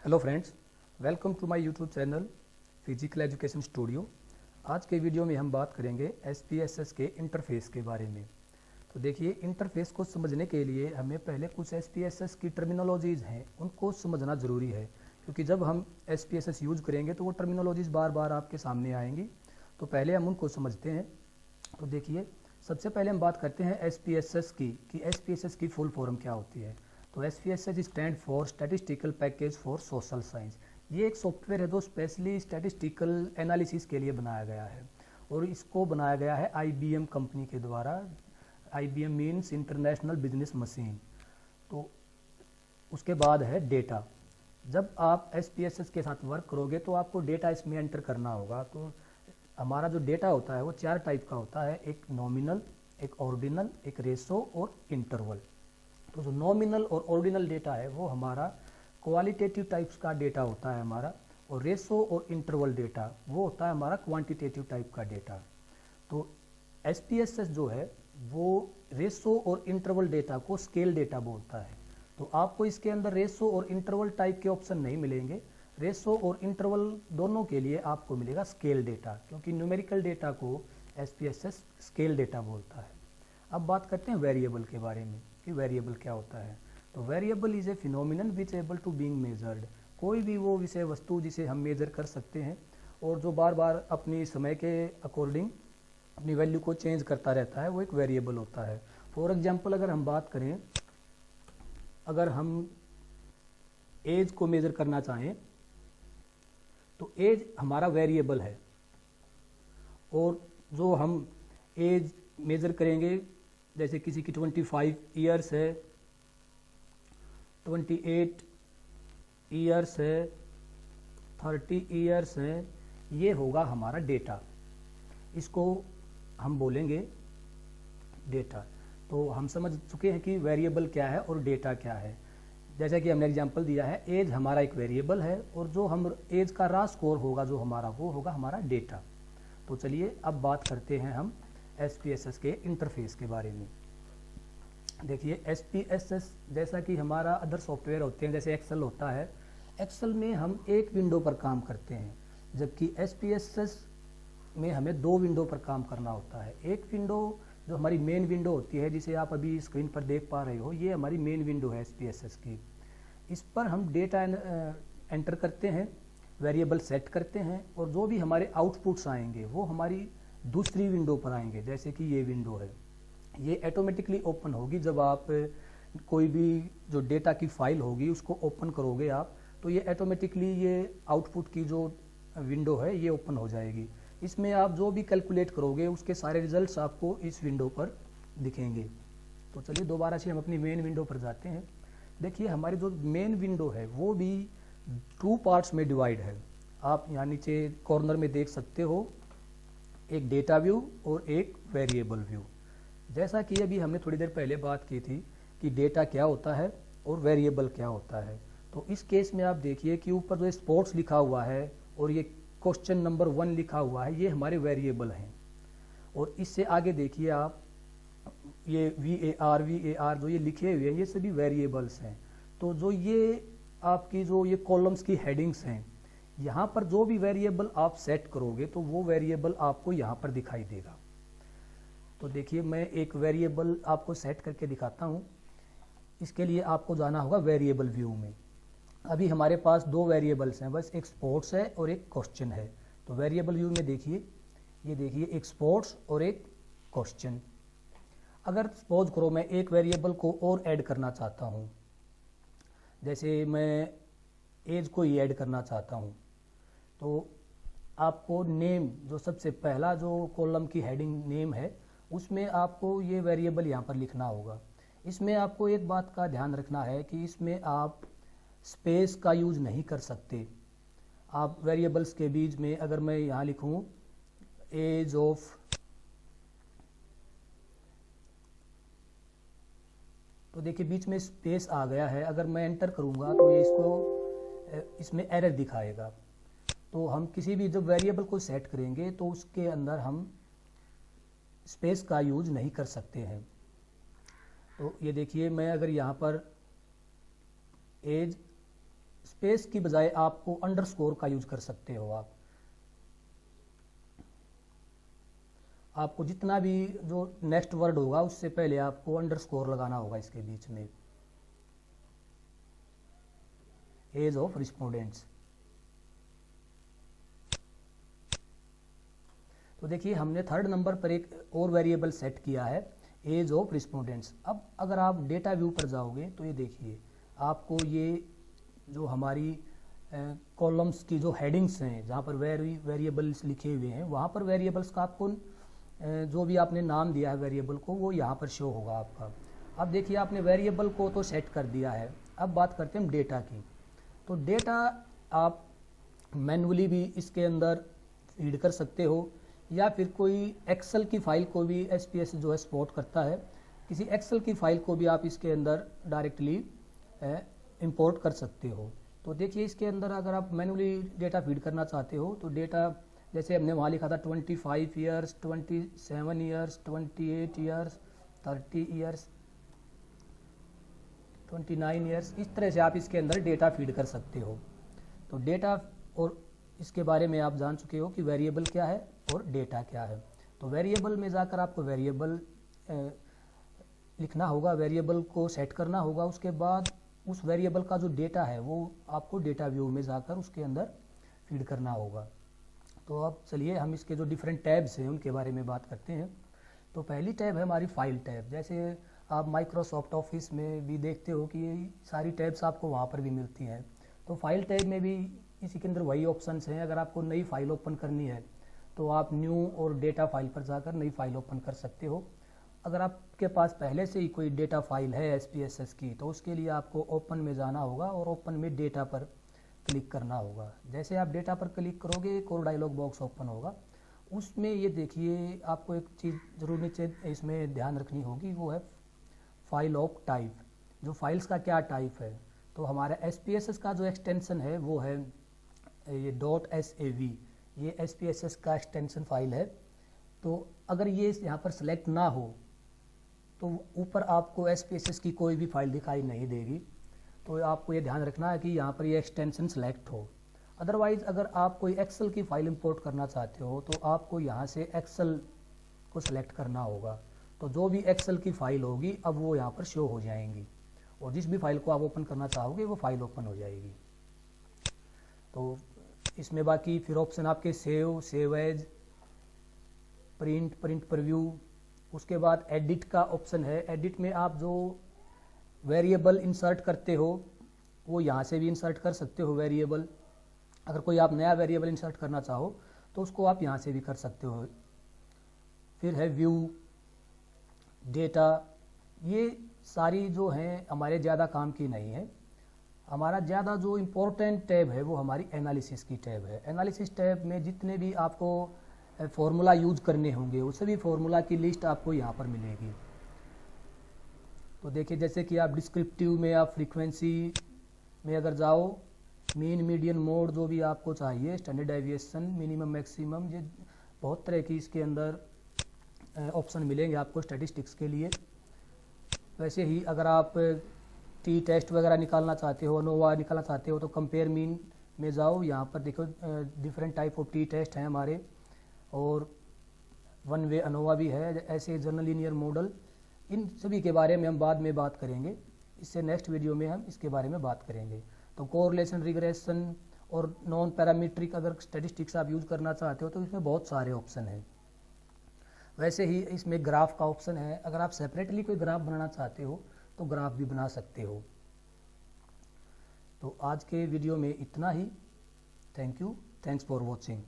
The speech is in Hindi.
Hello friends, welcome to my YouTube channel physical education studio. आज के वीडियो में हम बात करेंगे SPSS के इंटरफेस के बारे में। तो देखिए, इंटरफेस को समझने के लिए हमें पहले कुछ SPSS की टर्मिनोलॉजीज़ हैं उनको समझना ज़रूरी है, क्योंकि जब हम SPSS यूज़ करेंगे तो वो टर्मिनोलॉजीज़ बार बार आपके सामने आएंगी। तो पहले हम उनको समझते हैं। तो देखिए, सबसे पहले हम बात करते हैं SPSS की कि SPSS की फुल फॉर्म क्या होती है। तो SPSS stand for statistical package for social science. ये एक सॉफ्टवेयर है जो स्पेशली स्टैटिस्टिकल एनालिसिस के लिए बनाया गया है, और इसको बनाया गया है IBM कंपनी के द्वारा। IBM means international business machine. तो उसके बाद है डेटा। जब आप SPSS के साथ वर्क करोगे तो आपको डेटा इसमें एंटर करना होगा। तो हमारा जो डेटा होता है वो 4 टाइप का होता है, एक नॉमिनल, एक ऑर्डिनल, एक रेशो और इंटरवल। तो जो नॉमिनल और ऑर्डिनल डेटा है वो हमारा क्वालिटेटिव टाइप्स का डेटा होता है हमारा, और रेशो और इंटरवल डेटा वो होता है हमारा क्वांटिटेटिव टाइप का डेटा। तो SPSS जो है वो रेशो और इंटरवल डेटा को स्केल डेटा बोलता है। तो आपको इसके अंदर रेशो और इंटरवल टाइप के ऑप्शन नहीं मिलेंगे। रेशो और इंटरवल दोनों के लिए आपको मिलेगा स्केल डेटा, क्योंकि न्यूमेरिकल डेटा को SPSS स्केल डेटा बोलता है। अब बात करते हैं वेरिएबल के बारे में कि वेरिएबल क्या होता है। तो variable is a phenomenon which able to being measured. कोई भी वो विषय वस्तु जिसे हम मेजर कर सकते हैं और जो बार बार अपनी समय के अकॉर्डिंग अपनी वैल्यू को चेंज करता रहता है, वो एक वेरिएबल होता है। फॉर एग्जांपल अगर हम बात करें, अगर हम एज को मेजर करना चाहें तो एज हमारा वेरिएबल है, और जो हम एज मेजर करेंगे, जैसे किसी की 25 ईयर्स है, 28 ईयर्स है, 30 ईयर्स है, ये होगा हमारा डेटा। इसको हम बोलेंगे डेटा। तो हम समझ चुके हैं कि वेरिएबल क्या है और डेटा क्या है। जैसा कि हमने एग्जांपल दिया है, एज हमारा एक वेरिएबल है, और जो हम एज का रा स्कोर होगा जो हमारा, वो होगा हमारा डेटा। तो चलिए अब बात करते हैं हम SPSS के इंटरफेस के बारे में। देखिए, SPSS जैसा कि हमारा अदर सॉफ्टवेयर होते हैं, जैसे एक्सेल होता है, एक्सेल में हम एक विंडो पर काम करते हैं, जबकि SPSS में हमें 2 विंडो पर काम करना होता है। एक विंडो जो हमारी मेन विंडो होती है, जिसे आप अभी स्क्रीन पर देख पा रहे हो, ये हमारी मेन विंडो है SPSS की। इस पर हम डेटा एंटर करते हैं, वेरिएबल सेट करते हैं, और जो भी हमारे आउटपुट्स आएंगे वो हमारी दूसरी विंडो पर आएंगे। जैसे कि ये विंडो है, ये ऑटोमेटिकली ओपन होगी जब आप कोई भी जो डेटा की फाइल होगी उसको ओपन करोगे आप, तो ये ऑटोमेटिकली ये आउटपुट की जो विंडो है ये ओपन हो जाएगी। इसमें आप जो भी कैलकुलेट करोगे उसके सारे रिजल्ट्स आपको इस विंडो पर दिखेंगे। तो चलिए दोबारा से हम अपनी मेन विंडो पर जाते हैं। देखिए, हमारी जो मेन विंडो है वो भी 2 पार्ट्स में डिवाइड है। आप यहाँ नीचे कॉर्नर में देख सकते हो, एक डेटा व्यू और एक वेरिएबल व्यू। जैसा कि अभी हमने थोड़ी देर पहले बात की थी कि डेटा क्या होता है और वेरिएबल क्या होता है। तो इस केस में आप देखिए कि ऊपर जो स्पोर्ट्स लिखा हुआ है और ये क्वेश्चन नंबर 1 लिखा हुआ है, ये हमारे वेरिएबल हैं। और इससे आगे देखिए आप, ये VAR जो ये लिखे हुए हैं, ये सभी वेरिएबल्स हैं। तो जो ये आपकी जो ये कॉलम्स की हेडिंग्स हैं, यहाँ पर जो भी वेरिएबल आप सेट करोगे तो वो वेरिएबल आपको यहाँ पर दिखाई देगा। तो देखिए, मैं एक वेरिएबल आपको सेट करके दिखाता हूँ। इसके लिए आपको जाना होगा वेरिएबल व्यू में। अभी हमारे पास 2 वेरिएबल्स हैं बस, एक स्पोर्ट्स है और एक क्वेश्चन है। तो वेरिएबल व्यू में देखिए, ये देखिए एक स्पोर्ट्स और एक क्वेश्चन। अगर सपोज करो मैं एक वेरिएबल को और ऐड करना चाहता हूँ, जैसे मैं एज को ही ऐड करना चाहता हूँ, तो आपको नेम, जो सबसे पहला जो कॉलम की हेडिंग नेम है, उसमें आपको ये वेरिएबल यहाँ पर लिखना होगा। इसमें आपको एक बात का ध्यान रखना है कि इसमें आप स्पेस का यूज नहीं कर सकते। आप वेरिएबल्स के बीच में अगर मैं यहाँ लिखूँ एज ऑफ, तो देखिए बीच में स्पेस आ गया है। अगर मैं एंटर करूँगा तो ये इसमें एरर दिखाएगा। तो हम किसी भी जब वेरिएबल को सेट करेंगे तो उसके अंदर हम स्पेस का यूज नहीं कर सकते हैं। तो ये देखिए, मैं अगर यहाँ पर एज स्पेस की बजाय आपको अंडरस्कोर का यूज कर सकते हो। आपको जितना भी जो नेक्स्ट वर्ड होगा उससे पहले आपको अंडरस्कोर लगाना होगा इसके बीच में। Age of respondents. तो देखिए हमने थर्ड नंबर पर एक और वेरिएबल सेट किया है, एज ऑफ रिस्पोंडेंट्स। अब अगर आप डेटा व्यू पर जाओगे तो ये देखिए आपको ये जो हमारी कॉलम्स की जो हेडिंग्स हैं जहाँ पर वेरिएबल्स लिखे हुए हैं, वहाँ पर वेरिएबल्स का आपको जो भी आपने नाम दिया है वेरिएबल को वो यहाँ पर शो होगा आपका। अब देखिए आपने वेरिएबल को तो सेट कर दिया है, अब बात करते हैं डेटा की। तो डेटा आप मैन्युअली भी इसके अंदर फीड कर सकते हो, या फिर कोई एक्सेल की फाइल को भी एसपीएस जो है सपोर्ट करता है, किसी एक्सेल की फाइल को भी आप इसके अंदर डायरेक्टली इंपोर्ट कर सकते हो। तो देखिए इसके अंदर अगर आप मैन्युअली डेटा फीड करना चाहते हो तो डेटा जैसे हमने वहाँ लिखा था 25 years, 27 years, 28 years, 30 years, 29 years, इस तरह से आप इसके अंदर डेटा फीड कर सकते हो। तो डेटा और इसके बारे में आप जान चुके हो कि वेरिएबल क्या है और डेटा क्या है। तो वेरिएबल में जाकर आपको वेरिएबल लिखना होगा, वेरिएबल को सेट करना होगा, उसके बाद उस वेरिएबल का जो डेटा है वो आपको डेटा व्यू में जाकर उसके अंदर फीड करना होगा। तो अब चलिए हम इसके जो डिफरेंट टैब्स हैं उनके बारे में बात करते हैं। तो पहली टैब है हमारी फाइल टैब। जैसे आप माइक्रोसॉफ्ट ऑफिस में भी देखते हो कि ये सारी टैब्स आपको वहाँ पर भी मिलती हैं। तो फाइल टैब में भी इसी के अंदर वही ऑप्शंस हैं। अगर आपको नई फाइल ओपन करनी है तो आप न्यू और डेटा फाइल पर जाकर नई फाइल ओपन कर सकते हो। अगर आपके पास पहले से ही कोई डेटा फाइल है SPSS की तो उसके लिए आपको ओपन में जाना होगा और ओपन में डेटा पर क्लिक करना होगा। जैसे आप डेटा पर क्लिक करोगे एक और डायलॉग बॉक्स ओपन होगा, उसमें ये देखिए आपको एक चीज़ जरूर नीचे इसमें ध्यान रखनी होगी, वो है फाइल ऑफ टाइप। जो फाइल्स का क्या टाइप है, तो हमारा SPSS का जो एक्सटेंशन है वो है ये .sav, ये SPSS का एक्सटेंशन फाइल है। तो अगर ये यहाँ पर सेलेक्ट ना हो तो ऊपर आपको SPSS की कोई भी फाइल दिखाई नहीं देगी। तो आपको ये ध्यान रखना है कि यहाँ पर ये एक्सटेंशन सेलेक्ट हो। अदरवाइज़ अगर आप कोई एक्सेल की फ़ाइल इंपोर्ट करना चाहते हो तो आपको यहाँ से एक्सेल को सिलेक्ट करना होगा। तो जो भी एक्सेल की फ़ाइल होगी अब वो यहाँ पर शो हो जाएंगी, और जिस भी फाइल को आप ओपन करना चाहोगे वो फाइल ओपन हो जाएगी। तो इसमें बाकी फिर ऑप्शन आपके सेव एज, प्रिंट प्रीव्यू, उसके बाद एडिट का ऑप्शन है। एडिट में आप जो वेरिएबल इंसर्ट करते हो वो यहाँ से भी इंसर्ट कर सकते हो वेरिएबल। अगर कोई आप नया वेरिएबल इंसर्ट करना चाहो तो उसको आप यहाँ से भी कर सकते हो। फिर है व्यू, डेटा, ये सारी जो हैं हमारे ज़्यादा काम की नहीं है। हमारा ज़्यादा जो इम्पोर्टेंट टैब है वो हमारी एनालिसिस की टैब है। एनालिसिस टैब में जितने भी आपको फॉर्मूला यूज करने होंगे उस सभी फॉर्मूला की लिस्ट आपको यहाँ पर मिलेगी। तो देखिए जैसे कि आप डिस्क्रिप्टिव में आप फ्रीक्वेंसी में अगर जाओ, मीन मीडियन मोड जो भी आपको चाहिए, स्टैंडर्ड डेविएशन, मिनिमम मैक्सिमम, ये बहुत तरह की इसके अंदर ऑप्शन मिलेंगे आपको स्टैटिस्टिक्स के लिए। वैसे ही अगर आप टी टेस्ट वगैरह निकालना चाहते हो, अनोवा निकालना चाहते हो तो कंपेयर मीन में जाओ। यहाँ पर देखो different type of T test हैं हमारे, और वन वे अनोवा भी है, ऐसे जनरल लीनियर मॉडल। इन सभी के बारे में हम बाद में बात करेंगे, इससे नेक्स्ट वीडियो में हम इसके बारे में बात करेंगे। तो कोरिलेशन, रिग्रेशन और नॉन पैरामीट्रिक अगर स्टैटिस्टिक्स आप यूज़ करना चाहते हो तो इसमें बहुत सारे ऑप्शन हैं। वैसे ही इसमें ग्राफ का ऑप्शन है, अगर आप सेपरेटली कोई ग्राफ बनाना चाहते हो तो ग्राफ भी बना सकते हो। तो आज के वीडियो में इतना ही। Thank you, thanks for watching.